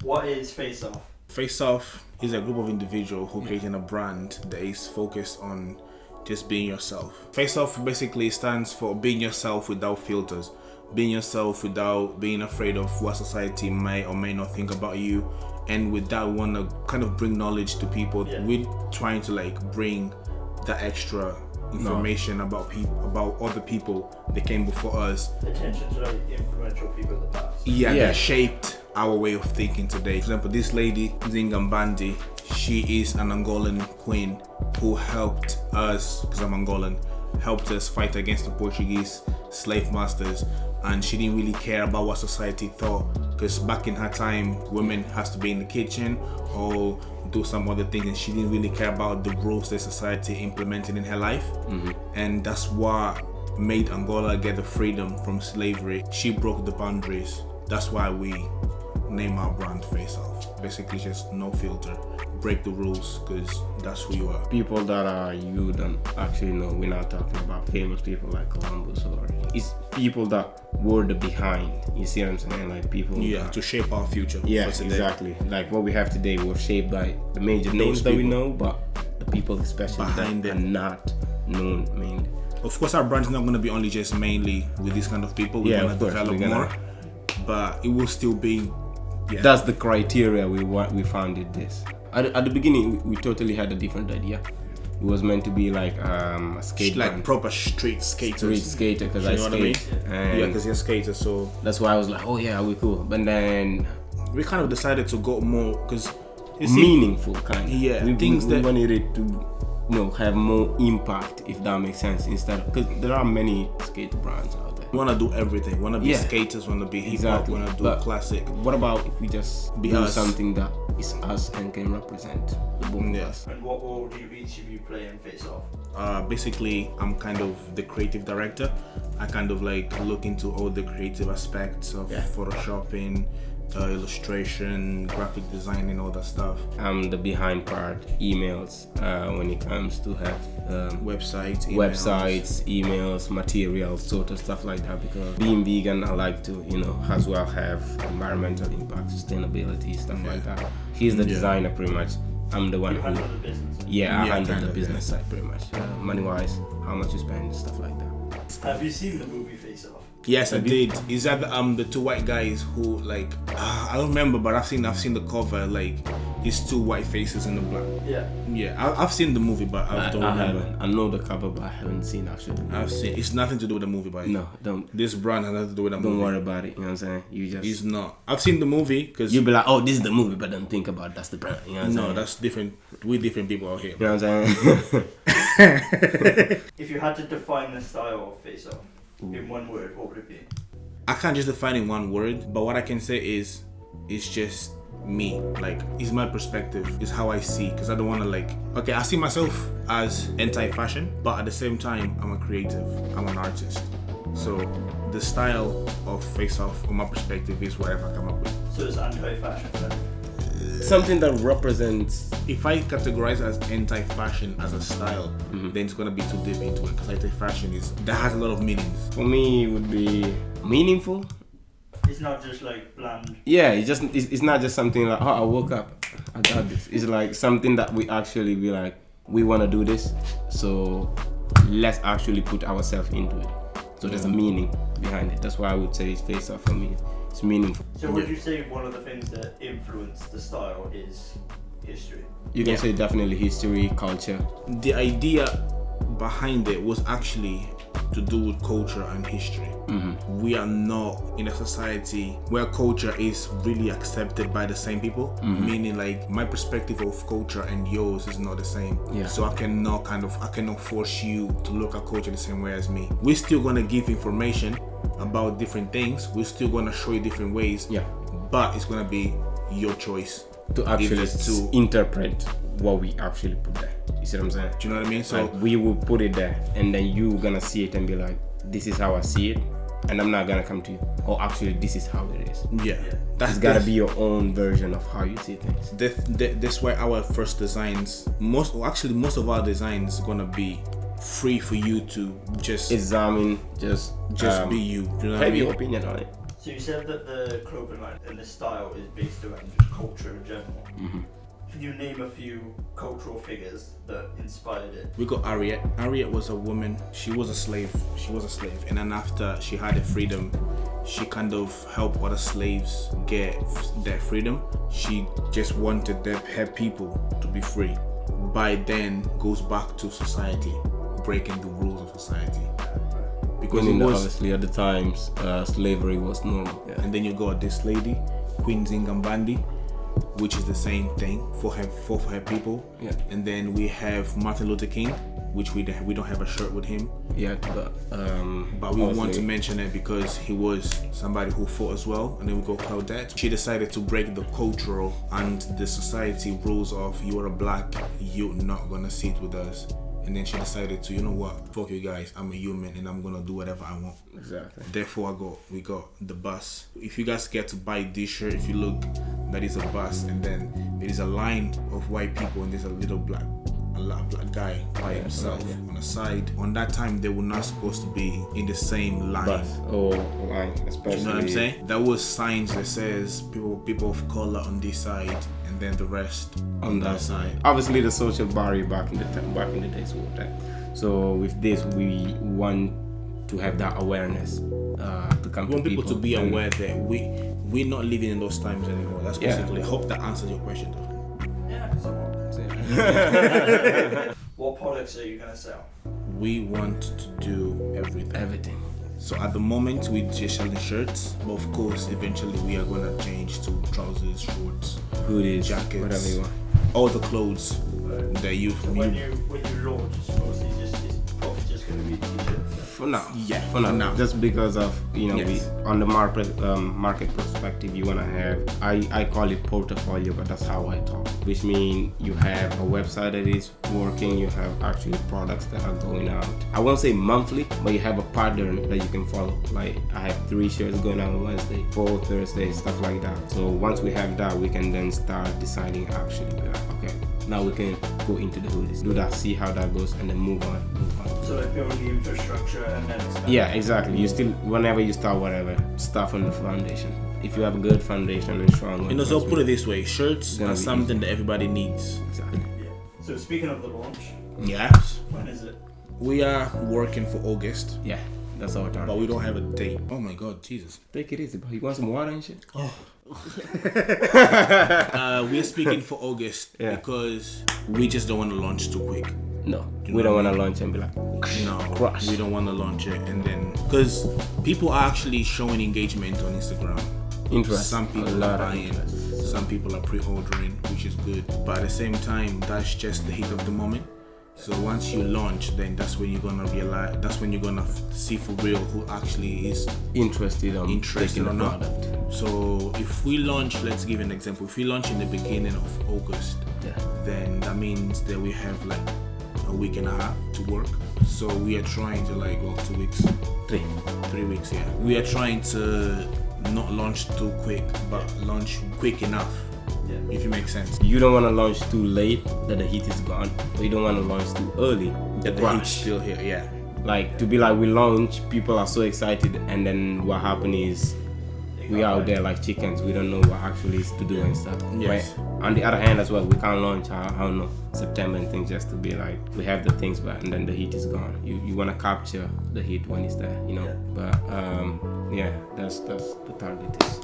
What is Face Off? Face Off is a group of individuals who creating a brand that is focused on just being yourself. Face Off basically stands for being yourself without filters, being yourself without being afraid of what society may or may not think about you, and with that want to kind of bring knowledge to people. We're trying to like bring that extra information about people, about other people that came before us. Attention to like influential people of the past. That shaped our way of thinking today. For example, this lady, Zingambandi, she is an Angolan queen who helped us, because I'm Angolan, helped us fight against the Portuguese slave masters, and she didn't really care about what society thought, because back in her time, women has to be in the kitchen or do some other things, and she didn't really care about the rules that society implemented in her life. And that's what made Angola get the freedom from slavery. She broke the boundaries. That's why we name our brand Face Off. Basically just no filter, break the rules, because that's who you are. People that you don't actually know, we're not talking about famous people like Columbus, or it's people that were the behind, you see what I'm saying, like people to shape our future. Exactly, like what we have today was shaped by the major names that we know, but the people especially behind them are not known mainly. Of course our brand is not going to be only just mainly with this kind of people. We're going to develop more, but it will still be that's the criteria we founded this. At the beginning, we totally had a different idea. It was meant to be like a skate like band. proper street skaters. Street skater, because I skate. Because you're a skater, so that's why I was like, oh yeah, we're cool. But then we kind of decided to go more because it's meaningful, kind of. Yeah, we that wanted it to, have more impact, if that makes sense. Instead of, because there are many skate brands out there. We want to do everything. We want to be skaters, want to be hip hop, want to do classic. What about if we just do something that is us and can represent the both of us? And what role do each of you play in Face Off? Basically, I'm kind of the creative director. I kind of like look into all the creative aspects of photoshopping, illustration, graphic design, and all that stuff. I'm the behind part, emails, when it comes to have websites, emails, materials, sort of stuff like that. Because being vegan, I like to, as well have environmental impact, sustainability, stuff like that. He's the designer, pretty much. I'm the one who handle the business. I handle the business side, pretty much. Money-wise, how much you spend, stuff like that. Have you seen the movie Face Off? Yes, I did. Is that the two white guys who like I don't remember, but I've seen the cover, like it's two white faces in the black. I've seen the movie, but I don't remember. I know the cover, but I haven't seen actually. I've seen. It's nothing to do with the movie, but no, don't. This brand has nothing to do with the movie. Don't worry about it. You know what I'm saying? You just. It's not. I've seen the movie because you'll be like, oh, this is the movie, but don't think about that's the brand. You know what I'm saying? No, that's different. We're different people out here. You know what I'm saying? If you had to define the style of Face Off in one word, what would it be? I can't just define in one word, but what I can say is, it's just me. Like, it's my perspective. It's how I see. Because I don't want to I see myself as anti-fashion, but at the same time, I'm a creative. I'm an artist. So the style of Face Off, from my perspective, is whatever I come up with. So it's anti-fashion then? Something that represents. If I categorize as anti-fashion as a style, then it's gonna be too deep into it, because anti-fashion that has a lot of meanings. For me, it would be meaningful. It's not just like bland. Yeah, it's not just something like, oh, I woke up, I got this. It's like something that we actually be like, we want to do this, so let's actually put ourselves into it. So there's a meaning behind it. That's why I would say it's Face Off for me. It's meaningful. So would you say one of the things that influenced the style is history? You can say definitely history, culture. The idea behind it was actually to do with culture and history. We are not in a society where culture is really accepted by the same people, meaning like my perspective of culture and yours is not the same. So I cannot force you to look at culture the same way as me. We're still gonna give information about different things. We're still gonna show you different ways. But it's gonna be your choice to actually interpret what we actually put there. You see what I'm saying? Do you know what I mean? So like we will put it there, and then you gonna see it and be like, this is how I see it, and I'm not gonna come to you, oh, actually this is how it is. That's gotta be your own version of how you see things. That's why our first designs, most of our designs gonna be free for you to just examine, just be you. Do you know what I have mean? your opinion on it. So you said that the clothing line and the style is based around just culture in general. Mm-hmm. Can you name a few cultural figures that inspired it? We got Harriet. Harriet was a woman. She was a slave. And then after she had the freedom, she kind of helped other slaves get their freedom. She just wanted her people to be free. By then, goes back to society, breaking the rules of society. Because it was obviously at the times slavery was normal. Yeah. And then you got this lady, Queen Zingambandi, which is the same thing for her people. Yeah. And then we have Martin Luther King, which we don't have a shirt with him. Yeah, but we want to mention it because he was somebody who fought as well. And then we got Claudette. She decided to break the cultural and the society rules of you are a black, you're not gonna sit with us. And then she decided to, you know what, fuck you guys, I'm a human and I'm gonna do whatever I want. Exactly. Therefore we got the bus. If you guys get to buy this shirt, if you look, that is a bus, and then there is a line of white people and there's a black guy by himself on the side. On that time, they were not supposed to be in the same line. Bus or line, especially. You know what I'm saying? That was signs that says people of color on this side, and then the rest on that side. Obviously, the social barrier back in the days was that. So with this, we want to have that awareness to come. We want people to be aware that we're not living in those times anymore. That's basically. I hope that answers your question, though. Yeah, somewhat. What products are you gonna sell? We want to do everything. So at the moment we're just selling shirts, but of course eventually we are gonna change to trousers, shorts, hoodies, jackets, whatever you want. All the clothes that you. When you launch, it's mostly it's probably just gonna be t-shirts. For now, yeah. For now, just because of Yes. we on the market perspective, you wanna have I call it portfolio, but that's how I talk. Which means you have a website that is working, you have actually products that are going out. I won't say monthly, but you have a pattern that you can follow. Like I have 3 shirts going out on Wednesday, 4 Thursday, stuff like that. So once we have that, we can then start deciding actually, okay, now we can go into the hoodies, do that, see how that goes, and then move on. So like build the infrastructure and then expand. Yeah, exactly. You still, whenever you start whatever, start from the foundation. If you have a good foundation and strong one. You know, so put it this way, shirts are something easy. that everybody needs. Exactly. Yeah. So speaking of the launch, Yes. when is it? We are working for August, Yeah, that's our target. but we don't have a date. Oh my God, Jesus. Take it easy, but you want some water and shit? We're speaking for August because we just don't want to launch too quick. No, we don't want to launch and be like, No, crush. we don't want to launch it and then because people are actually showing engagement on Instagram. interest. Some A people lot are of buying, interest. some people are pre-ordering, which is good. But at the same time, that's just the heat of the moment. So once you launch, then that's when you're gonna realize. That's when you're gonna see for real who actually is Interested or taking the not. product. So if we launch, let's give an example. If we launch in the beginning of August, then that means that we have like a week and a half to work. So we are trying to 2 weeks, 3 weeks. Yeah, we are trying to not launch too quick, but launch quick enough. Yeah. If it makes sense. You don't want to launch too late that the heat is gone, but you don't want to launch too early that the heat's still here. Yeah. Like to be like we launch, people are so excited, and then what happens is we are out there like chickens. We don't know what actually is to do and stuff. Yes. But on the other hand as well, we can't launch I don't know, September and things just to be like we have the things, but and then the heat is gone. You want to capture the heat when it's there, you know. Yeah. But that's the target is